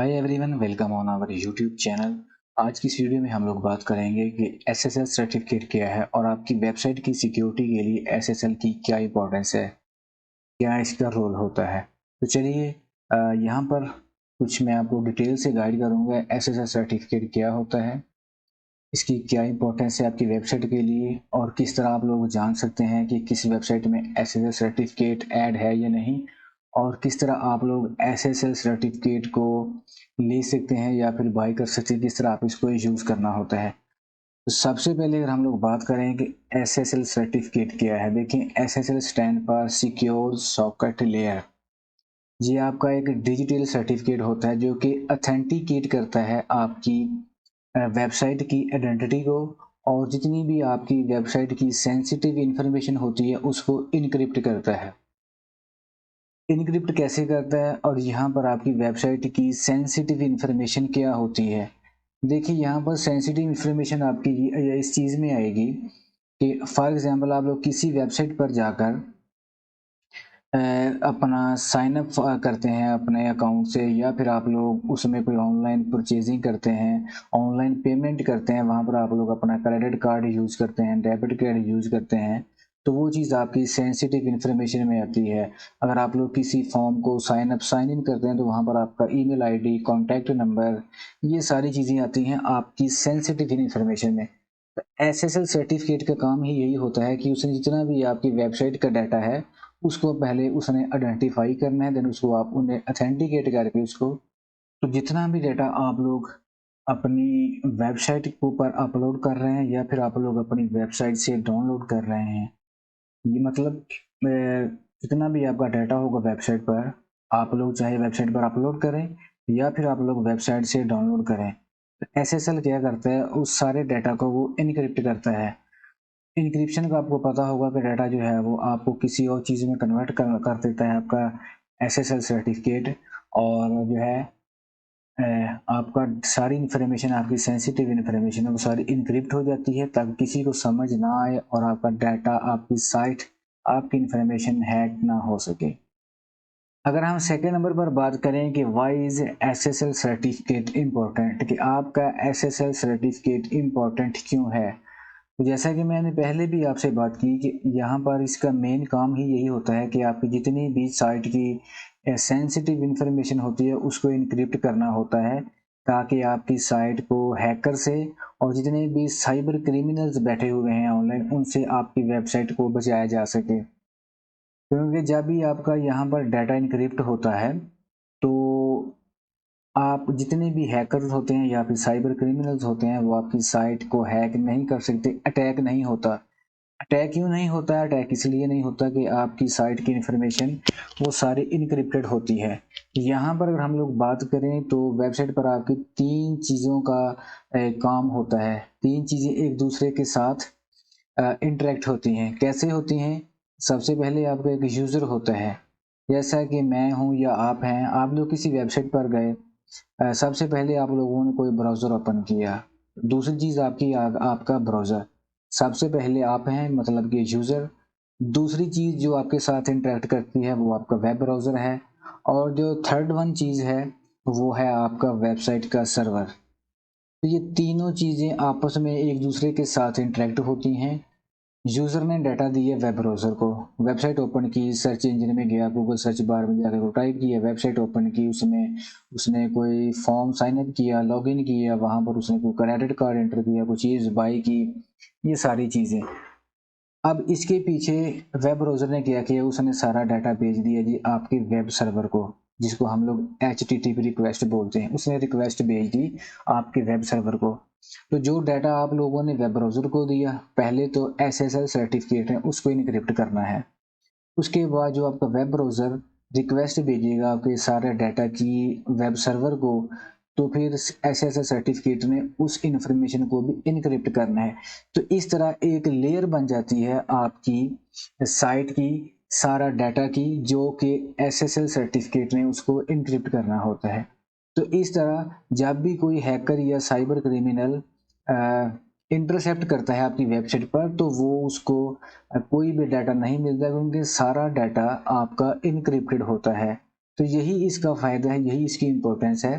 Hi everyone, welcome on our YouTube channel. आज की इस वीडियो में हम लोग बात करेंगे कि एसएसएल सर्टिफिकेट क्या है और आपकी वेबसाइट की सिक्योरिटी के लिए एसएसएल की क्या इंपॉर्टेंस है, क्या इसका रोल होता है। तो चलिए यहाँ पर कुछ मैं आपको डिटेल से गाइड करूँगा एसएसएल सर्टिफिकेट क्या होता है, इसकी क्या इंपॉर्टेंस है आपकी वेबसाइट के लिए और किस तरह आप लोग जान सकते हैं कि किस वेबसाइट में एसएसएल सर्टिफिकेट ऐड है या नहीं, और किस तरह आप लोग एसएसएल सर्टिफिकेट को ले सकते हैं या फिर बाय कर सकते हैं, किस तरह आप इसको यूज़ करना होता है। तो सबसे पहले अगर हम लोग बात करें कि एसएसएल सर्टिफिकेट क्या है, देखिए SSL stand for secure socket layer. ये आपका एक डिजिटल सर्टिफिकेट होता है जो कि ऑथेंटिकेट करता है आपकी वेबसाइट की आइडेंटिटी को, और जितनी भी आपकी वेबसाइट की सेंसिटिव इंफॉर्मेशन होती है उसको इनक्रिप्ट करता है। इनक्रिप्ट कैसे करता है और यहाँ पर आपकी वेबसाइट की सेंसिटिव इंफॉर्मेशन क्या होती है। देखिए यहाँ पर सेंसिटिव इंफॉर्मेशन आपकी इस चीज़ में आएगी कि फॉर एग्जांपल आप लोग किसी वेबसाइट पर जाकर अपना साइन अप करते हैं अपने अकाउंट से, या फिर आप लोग उसमें कोई ऑनलाइन परचेजिंग करते हैं, ऑनलाइन पेमेंट करते हैं, वहाँ पर आप लोग अपना क्रेडिट कार्ड यूज़ करते हैं, डेबिट कार्ड यूज़ करते हैं, तो वो चीज़ आपकी सेंसिटिव इन्फॉर्मेशन में आती है। अगर आप लोग किसी फॉर्म को साइन इन करते हैं तो वहाँ पर आपका ईमेल आईडी, कॉन्टैक्ट नंबर, ये सारी चीज़ें आती हैं आपकी सेंसिटिव इन्फॉर्मेशन में। एसएसएल सर्टिफिकेट का काम ही यही होता है कि उसने जितना भी आपकी वेबसाइट का डाटा है उसको पहले उसने आइडेंटिफाई करना है, देन उसको आप उन्हें ऑथेंटिकेट करके उसको, तो जितना भी डाटा आप लोग अपनी वेबसाइट के ऊपर अपलोड कर रहे हैं या फिर आप लोग अपनी वेबसाइट से डाउनलोड कर रहे हैं, ये मतलब जितना भी आपका डाटा होगा वेबसाइट पर, आप लोग चाहे वेबसाइट पर अपलोड करें या फिर आप लोग वेबसाइट से डाउनलोड करें, तो एसएसएल क्या करता है उस सारे डाटा को वो इनक्रिप्ट करता है। इंक्रिप्शन का आपको पता होगा कि डाटा जो है वो आपको किसी और चीज़ में कन्वर्ट कर देता है आपका एसएसएल सर्टिफिकेट, और जो है आपका सारी इन्फॉर्मेशन, आपकी सेंसिटिव इन्फॉर्मेशन है वो सारी इनक्रिप्ट हो जाती है ताकि किसी को समझ ना आए और आपका डाटा, आपकी साइट, आपकी इन्फॉर्मेशन हैक ना हो सके। अगर हम सेकेंड नंबर पर बात करें कि why is SSL certificate important, कि आपका एसएसएल सर्टिफिकेट इम्पोर्टेंट क्यों है। तो जैसा कि मैंने पहले भी आपसे बात की कि यहाँ पर इसका मेन काम ही यही होता है कि आपकी जितनी भी साइट की सेंसिटिव इंफॉर्मेशन होती है उसको इनक्रिप्ट करना होता है, ताकि आपकी साइट को हैकर से और जितने भी साइबर क्रिमिनल्स बैठे हुए हैं ऑनलाइन उनसे आपकी वेबसाइट को बचाया जा सके। क्योंकि जब भी आपका यहाँ पर डाटा इनक्रिप्ट होता है तो आप जितने भी हैकर्स होते हैं या फिर साइबर क्रिमिनल्स होते हैं वो आपकी साइट को हैक नहीं कर सकते, अटैक नहीं होता। अटैक क्यों नहीं होता है? अटैक इसलिए नहीं होता कि आपकी साइट की इन्फॉर्मेशन वो सारी इनक्रिप्टेड होती है। यहाँ पर अगर हम लोग बात करें तो वेबसाइट पर आपकी 3 चीज़ों का काम होता है। 3 चीज़ें एक दूसरे के साथ इंटरैक्ट होती हैं। कैसे होती हैं? सबसे पहले आपका एक यूज़र होता है, जैसा कि मैं हूँ या आप हैं। आप लोग किसी वेबसाइट पर गए, सबसे पहले आप लोगों ने कोई ब्राउज़र ओपन किया। दूसरी चीज़ आपकी आपका ब्राउज़र। सबसे पहले आप हैं मतलब कि यूज़र। दूसरी चीज़ जो आपके साथ इंटरैक्ट करती है वो आपका वेब ब्राउज़र है, और जो थर्ड वन चीज़ है वो है आपका वेबसाइट का सर्वर। तो ये तीनों चीज़ें आपस में एक दूसरे के साथ इंटरैक्ट होती हैं। यूज़र ने डाटा दिए वेब ब्राउज़र को, वेबसाइट ओपन की, सर्च इंजन में गया, गूगल सर्च बार में जाकर वो टाइप किया, वेबसाइट ओपन की, उसमें उसने कोई फॉर्म साइन अप किया, लॉगिन किया, वहाँ पर उसने कोई क्रेडिट कार्ड एंटर किया, कोई चीज़ बाय की, ये सारी चीज़ें। अब इसके पीछे वेब ब्राउज़र ने क्या किया, उसने सारा डाटा भेज दिया जी आपके वेब सर्वर को, जिसको हम लोग एचटीटीपी रिक्वेस्ट बोलते हैं। उसने रिक्वेस्ट भेज दी आपके वेब सर्वर को। तो जो डाटा आप लोगों ने वेब ब्राउज़र को दिया, पहले तो एसएसएल सर्टिफिकेट है उसको इनक्रिप्ट करना है। उसके बाद जो आपका वेब ब्राउज़र रिक्वेस्ट भेजेगा आपके सारे डाटा की वेब सर्वर को, तो फिर एसएसएल सर्टिफिकेट ने उस इंफॉर्मेशन को भी इनक्रिप्ट करना है। तो इस तरह एक लेयर बन जाती है आपकी साइट की, सारा डाटा की, जो कि एसएसएल सर्टिफिकेट ने उसको इनक्रिप्ट करना होता है। तो इस तरह जब भी कोई हैकर या साइबर क्रिमिनल इंटरसेप्ट करता है आपकी वेबसाइट पर, तो वो उसको कोई भी डाटा नहीं मिलता, क्योंकि सारा डाटा आपका इनक्रिप्टेड होता है। तो यही इसका फ़ायदा है, यही इसकी इम्पोर्टेंस है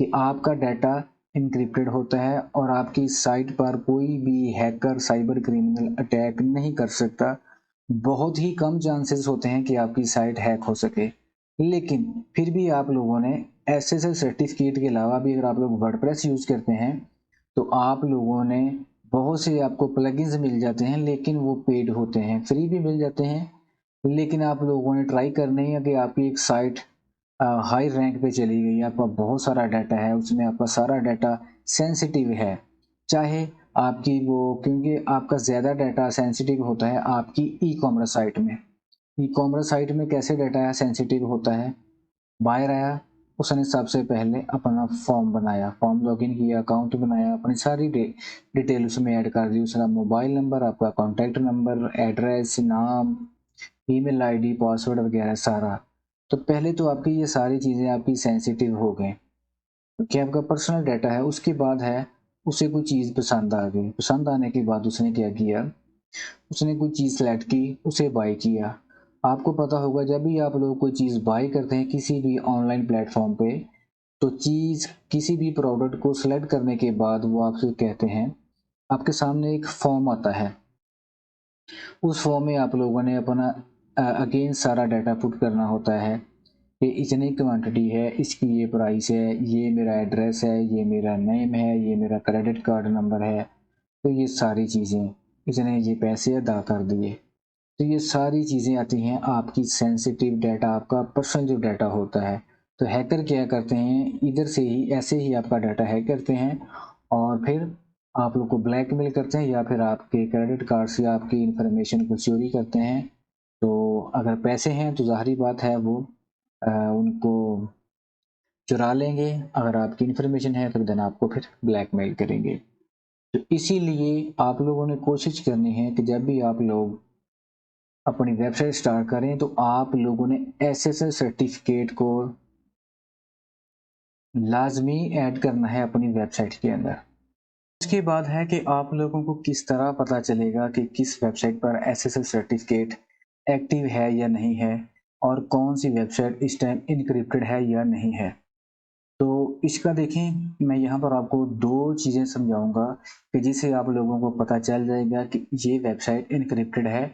कि आपका डाटा एन्क्रिप्टेड होता है और आपकी साइट पर कोई भी हैकर, साइबर क्रिमिनल अटैक नहीं कर सकता। बहुत ही कम चांसेस होते हैं कि आपकी साइट हैक हो सके। लेकिन फिर भी आप लोगों ने एसएसएल सर्टिफिकेट के अलावा भी अगर आप लोग वर्डप्रेस यूज़ करते हैं, तो आप लोगों ने बहुत से आपको प्लगइन्स मिल जाते हैं, लेकिन वो पेड होते हैं, फ्री भी मिल जाते हैं। लेकिन आप लोगों ने ट्राई करनी है कि आपकी एक साइट हाई रैंक पे चली गई, आपका बहुत सारा डाटा है, उसमें आपका सारा डाटा सेंसिटिव है। चाहे आपकी वो, क्योंकि आपका ज़्यादा डाटा सेंसिटिव होता है आपकी ई-कॉमर्स साइट में। ई-कॉमर्स साइट में कैसे डाटा सेंसिटिव होता है? बायर आया, उसने सबसे पहले अपना फॉर्म बनाया, फॉर्म लॉगिन किया, अकाउंट बनाया, अपनी सारी डिटेल उसमें ऐड कर दी, उसका मोबाइल नंबर, आपका कॉन्टैक्ट नंबर, एड्रेस, नाम, ईमेल आईडी, पासवर्ड वगैरह सारा। तो पहले तो आपकी ये सारी चीज़ें आपकी सेंसिटिव हो गई, क्योंकि आपका पर्सनल डाटा है। उसके बाद है, उसे कोई चीज़ पसंद आ गई, पसंद आने के बाद उसने क्या किया, उसने कोई चीज़ सेलेक्ट की, उसे बाय किया। आपको पता होगा जब भी आप लोग कोई चीज़ बाय करते हैं किसी भी ऑनलाइन प्लेटफ़ॉर्म पे, तो चीज़ किसी भी प्रोडक्ट को सेलेक्ट करने के बाद वो आपसे कहते हैं, आपके सामने एक फॉर्म आता है। उस फॉर्म में आप लोगों ने अपना अगेन सारा डाटा पुट करना होता है कि इतनी क्वांटिटी है, इसकी ये प्राइस है, ये मेरा एड्रेस है, ये मेरा नेम है, ये मेरा क्रेडिट कार्ड नंबर है, तो ये सारी चीज़ें, इसने ये पैसे अदा कर दिए। तो ये सारी चीज़ें आती हैं आपकी सेंसिटिव डाटा, आपका पर्सनल जो डाटा होता है। तो हैकर क्या करते हैं, इधर से ही ऐसे ही आपका डाटा हैक करते हैं और फिर आप लोग को ब्लैकमेल करते हैं या फिर आपके क्रेडिट कार्ड से आपकी इन्फॉर्मेशन को चोरी करते हैं। तो अगर पैसे हैं तो ज़ाहिर बात है वो उनको चुरा लेंगे, अगर आपकी इन्फॉर्मेशन है तो देन आपको फिर ब्लैकमेल करेंगे। तो इसीलिए आप लोगों ने कोशिश करनी है कि जब भी आप लोग अपनी वेबसाइट स्टार्ट करें तो आप लोगों ने एसएसएल सर्टिफिकेट को लाजमी ऐड करना है अपनी वेबसाइट के अंदर। उसके बाद है कि आप लोगों को किस तरह पता चलेगा कि किस वेबसाइट पर एसएसएल सर्टिफिकेट एक्टिव है या नहीं है, और कौन सी वेबसाइट इस टाइम इनक्रिप्टेड है या नहीं है। तो इसका देखें, मैं यहाँ पर आपको 2 चीज़ें समझाऊँगा कि जिससे आप लोगों को पता चल जाएगा कि ये वेबसाइट एन्क्रिप्टेड है।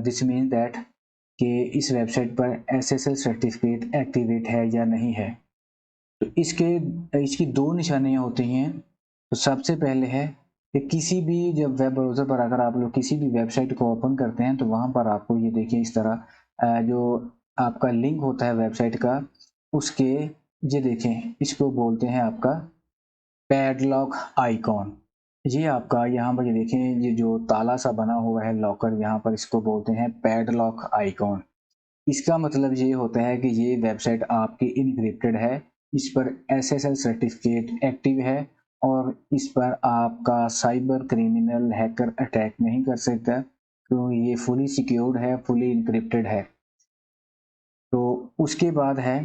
दिस मीन दैट कि इस वेबसाइट पर एसएसएल सर्टिफिकेट एक्टिवेट है या नहीं है। तो इसकी 2 निशानियाँ होती हैं। तो सबसे पहले है कि किसी भी जब वेब ब्राउज़र पर अगर आप लोग किसी भी वेबसाइट को ओपन करते हैं तो वहाँ पर आपको ये देखिए इस तरह जो आपका लिंक होता है वेबसाइट का, उसके ये देखें, इसको बोलते हैं आपका पैडलॉक आइकॉन। ये आपका यहाँ पर ये देखें, ये जो ताला सा बना हुआ है लॉकर, यहाँ पर इसको बोलते हैं पैडलॉक आइकॉन। इसका मतलब ये होता है कि ये वेबसाइट आपकी इनक्रिप्टेड है, इस पर एसएसएल सर्टिफिकेट एक्टिव है और इस पर आपका साइबर क्रिमिनल हैकर अटैक नहीं कर सकता, क्योंकि ये फुली सिक्योर्ड है, फुली इनक्रिप्टेड है। तो उसके बाद है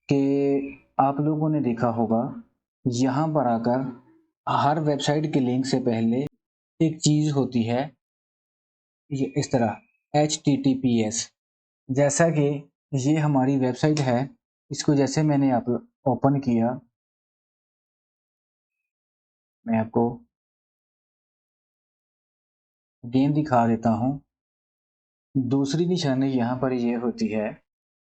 कि आप लोगों ने देखा होगा, यहाँ पर आकर हर वेबसाइट के लिंक से पहले एक चीज़ होती है, ये इस तरह एचटीटीपीएस। जैसा कि ये हमारी वेबसाइट है, इसको जैसे मैंने आप ओपन किया, मैं आपको अगेन दिखा देता हूँ। दूसरी निशानी यहाँ पर ये होती है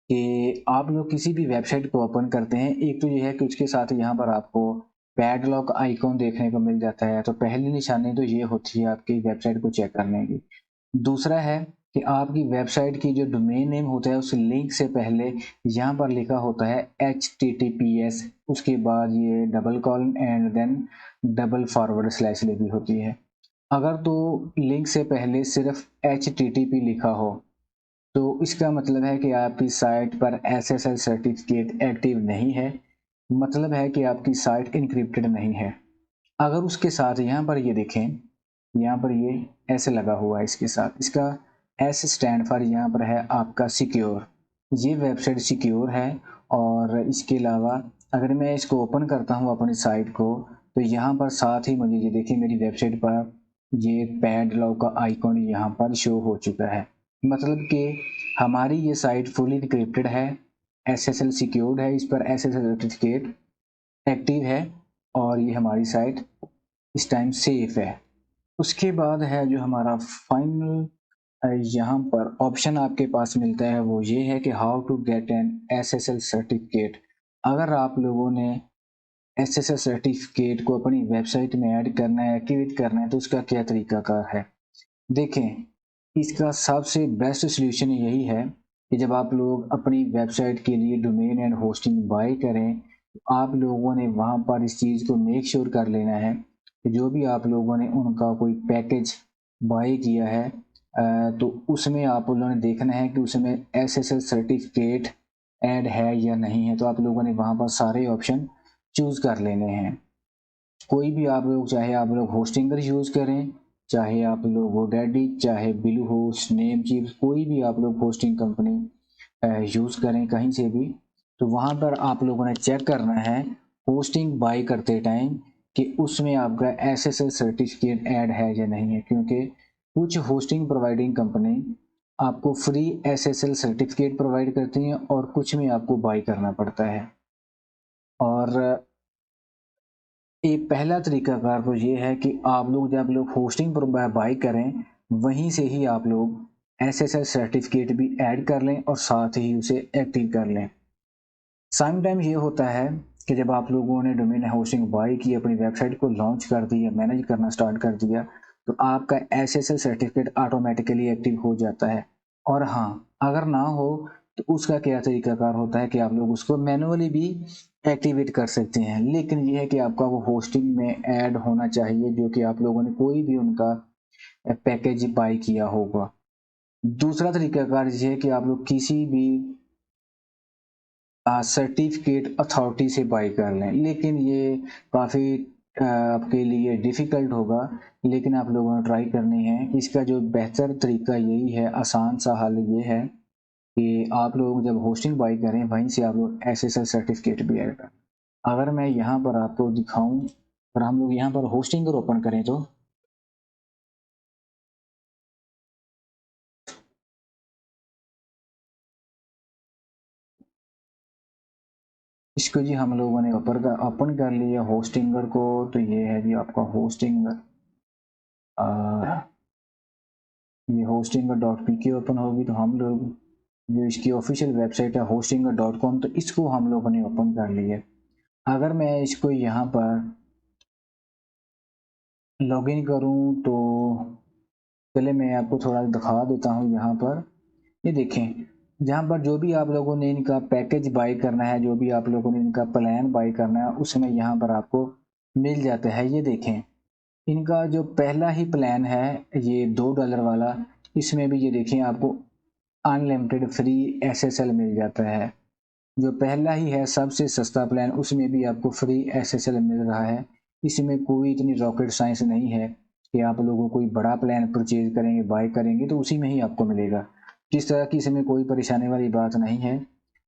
कि आप लोग किसी भी वेबसाइट को ओपन करते हैं, एक तो ये है कि उसके साथ यहाँ पर आपको पैडलॉक आइकॉन देखने को मिल जाता है। तो पहली निशानी तो ये होती है आपकी वेबसाइट को चेक करने की। दूसरा है कि आपकी वेबसाइट की जो डोमेन नेम होता है उस लिंक से पहले यहाँ पर लिखा होता है HTTPS, उसके बाद ये double colon and then double forward slash लिखी होती है। अगर तो लिंक से पहले सिर्फ HTTP लिखा हो तो इसका मतलब है कि आपकी साइट पर एसएसएल सर्टिफिकेट एक्टिव नहीं है, मतलब है कि आपकी साइट इनक्रिप्टेड नहीं है। अगर उसके साथ यहाँ पर ये देखें, यहाँ पर ये ऐसे लगा हुआ है इसके साथ, इसका एस स्टैंड फॉर यहाँ पर है आपका सिक्योर, ये वेबसाइट सिक्योर है। और इसके अलावा अगर मैं इसको ओपन करता हूँ अपनी साइट को, तो यहाँ पर साथ ही मुझे ये देखिए मेरी वेबसाइट पर ये पैडलॉक का आइकॉन यहाँ पर शो हो चुका है, मतलब कि हमारी ये साइट फुली इनक्रिप्टेड है, एसएसएल सिक्योर्ड है, इस पर एसएसएल सर्टिफिकेट एक्टिव है और ये हमारी साइट इस टाइम सेफ है। उसके बाद है जो हमारा फाइनल यहाँ पर ऑप्शन आपके पास मिलता है, वो ये है कि how to get an SSL certificate. अगर आप लोगों ने एसएसएल सर्टिफिकेट को अपनी वेबसाइट में ऐड करना है, एक्टिवेट करना है, तो उसका क्या तरीकाकार है। देखें, इसका सबसे बेस्ट सॉल्यूशन यही है कि जब आप लोग अपनी वेबसाइट के लिए डोमेन एंड होस्टिंग बाय करें, आप लोगों ने वहाँ पर इस चीज़ को मेक श्योर कर लेना है कि जो भी आप लोगों ने उनका कोई पैकेज बाय किया है तो उसमें आप लोगों ने देखना है कि उसमें एसएसएल सर्टिफिकेट ऐड है या नहीं है। तो आप लोगों ने वहाँ पर सारे ऑप्शन चूज़ कर लेने हैं। कोई भी आप लोग, चाहे आप लोग होस्टिंगर यूज़ करें, चाहे आप लोग गोडैडी, चाहे ब्लू होस्ट, नेमचीफ, कोई भी आप लोग होस्टिंग कंपनी यूज़ करें कहीं से भी, तो वहाँ पर आप लोगों ने चेक करना है होस्टिंग बाय करते टाइम कि उसमें आपका एसएसएल सर्टिफिकेट ऐड है या नहीं है। क्योंकि कुछ होस्टिंग प्रोवाइडिंग कंपनी आपको फ्री एसएसएल सर्टिफिकेट प्रोवाइड करती हैं और कुछ में आपको बाय करना पड़ता है। और एक पहला तरीकाकार तो ये है कि आप लोग जब लोग होस्टिंग पर बाय करें, वहीं से ही आप लोग एसएसएल सर्टिफिकेट भी ऐड कर लें और साथ ही उसे एक्टिव कर लें। समटाइम ये होता है कि जब आप लोगों ने डोमेन होस्टिंग बाय की, अपनी वेबसाइट को लॉन्च कर दिया, मैनेज करना स्टार्ट कर दिया, तो आपका एसएसएल सर्टिफिकेट ऑटोमेटिकली एक्टिव हो जाता है। और हाँ, अगर ना हो तो उसका क्या तरीकाकार होता है कि आप लोग उसको मैनुअली भी एक्टिवेट कर सकते हैं। लेकिन ये है कि आपका वो होस्टिंग में ऐड होना चाहिए जो कि आप लोगों ने कोई भी उनका पैकेज बाय किया होगा। दूसरा तरीकाकार ये है कि आप लोग किसी भी सर्टिफिकेट अथॉरिटी से बाय कर लें, लेकिन ये काफ़ी आपके लिए डिफ़िकल्ट होगा, लेकिन आप लोगों ने ट्राई करनी है। इसका जो बेहतर तरीका यही है, आसान सा हल ये है कि आप लोग जब होस्टिंग बाय करें, वहीं से आप लोग एसएसएल सर्टिफिकेट भी ऐड करें। अगर मैं यहाँ पर आपको दिखाऊं, अगर हम लोग यहाँ पर होस्टिंगर ओपन करें तो इसको जी हम लोगों ने ओपन कर लिया होस्टिंगर को। तो ये है जी आपका होस्टिंगर, ये होस्टिंगर डॉट पी के ओपन होगी। तो हम लोग जो इसकी ऑफिशियल वेबसाइट है होस्टिंगर डॉट कॉम, तो इसको हम लोगों ने ओपन कर लिया। अगर मैं इसको यहाँ पर लॉगिन करूँ तो पहले मैं आपको थोड़ा दिखा देता हूँ। यहाँ पर ये देखें, जहाँ पर जो भी आप लोगों ने इनका पैकेज बाय करना है, जो भी आप लोगों ने इनका प्लान बाय करना है, उसमें यहाँ पर आपको मिल जाता है। ये देखें, इनका जो पहला ही प्लान है ये $2 वाला, इसमें भी ये देखें आपको अनलिमिटेड फ्री एसएसएल मिल जाता है। जो पहला ही है सबसे सस्ता प्लान, उसमें भी आपको फ्री एसएसएल मिल रहा है। इसमें कोई इतनी रॉकेट साइंस नहीं है कि आप लोगों कोई बड़ा प्लान परचेज करेंगे, बाय करेंगे तो उसी में ही आपको मिलेगा। जिस तरह की इसमें कोई परेशानी वाली बात नहीं है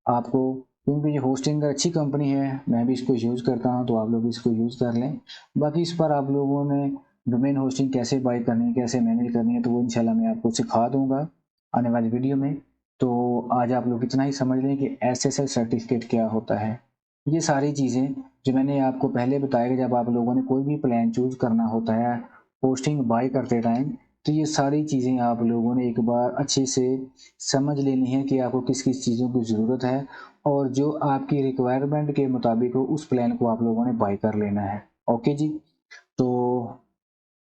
आपको, क्योंकि ये होस्टिंग अच्छी कंपनी है, मैं भी इसको यूज़ करता हूँ, तो आप लोग इसको यूज़ कर लें। बाकी इस पर आप लोगों ने डोमेन होस्टिंग कैसे बाय करनी है, कैसे मैनेज करनी है, तो वो इंशाल्लाह मैं आपको सिखा दूंगा आने वाली वीडियो में। तो आज आप लोग इतना ही समझ लें कि एसएसएल सर्टिफिकेट क्या होता है। ये सारी चीज़ें जो मैंने आपको पहले बताया कि जब आप लोगों ने कोई भी प्लान चूज़ करना होता है होस्टिंग बाय करते टाइम, तो ये सारी चीज़ें आप लोगों ने एक बार अच्छे से समझ लेनी है कि आपको किस किस चीज़ों की ज़रूरत है, और जो आपकी रिक्वायरमेंट के मुताबिक हो उस प्लान को आप लोगों ने बाय कर लेना है। ओके जी। तो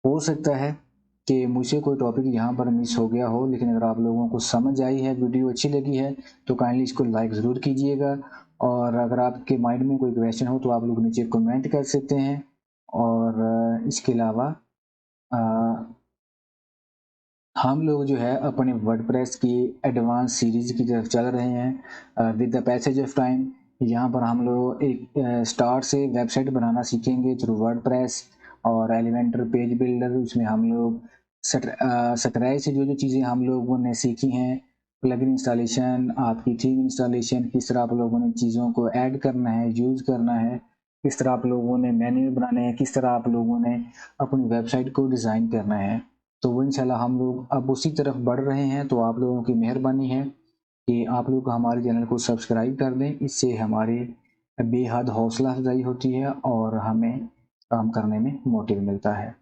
हो सकता है कि मुझसे कोई टॉपिक यहाँ पर मिस हो गया हो, लेकिन अगर आप लोगों को समझ आई है, वीडियो अच्छी लगी है, तो काइंडली इसको लाइक ज़रूर कीजिएगा। और अगर आपके माइंड में कोई क्वेश्चन हो तो आप लोग नीचे कमेंट कर सकते हैं। और इसके अलावा हम लोग जो है अपने वर्डप्रेस की एडवांस सीरीज़ की तरफ चल रहे हैं with the passage of time. यहाँ पर हम लोग एक स्टार्ट से वेबसाइट बनाना सीखेंगे थ्रू वर्डप्रेस और एलिमेंटर पेज बिल्डर। उसमें हम लोग सटराई से जो जो चीज़ें हम लोगों ने सीखी हैं, प्लगइन इंस्टॉलेशन, आपकी थीम इंस्टॉलेशन, किस तरह आप लोगों ने चीज़ों को ऐड करना है, यूज़ करना है, किस तरह आप लोगों ने मेन्यू बनाने हैं, किस तरह आप लोगों ने अपनी वेबसाइट को डिज़ाइन करना है, तो वो इंशाल्लाह हम लोग अब उसी तरफ बढ़ रहे हैं। तो आप लोगों की मेहरबानी है कि आप लोग हमारे चैनल को सब्सक्राइब कर दें, इससे हमारे बेहद हौसला अफजाई होती है और हमें काम करने में मोटिव मिलता है।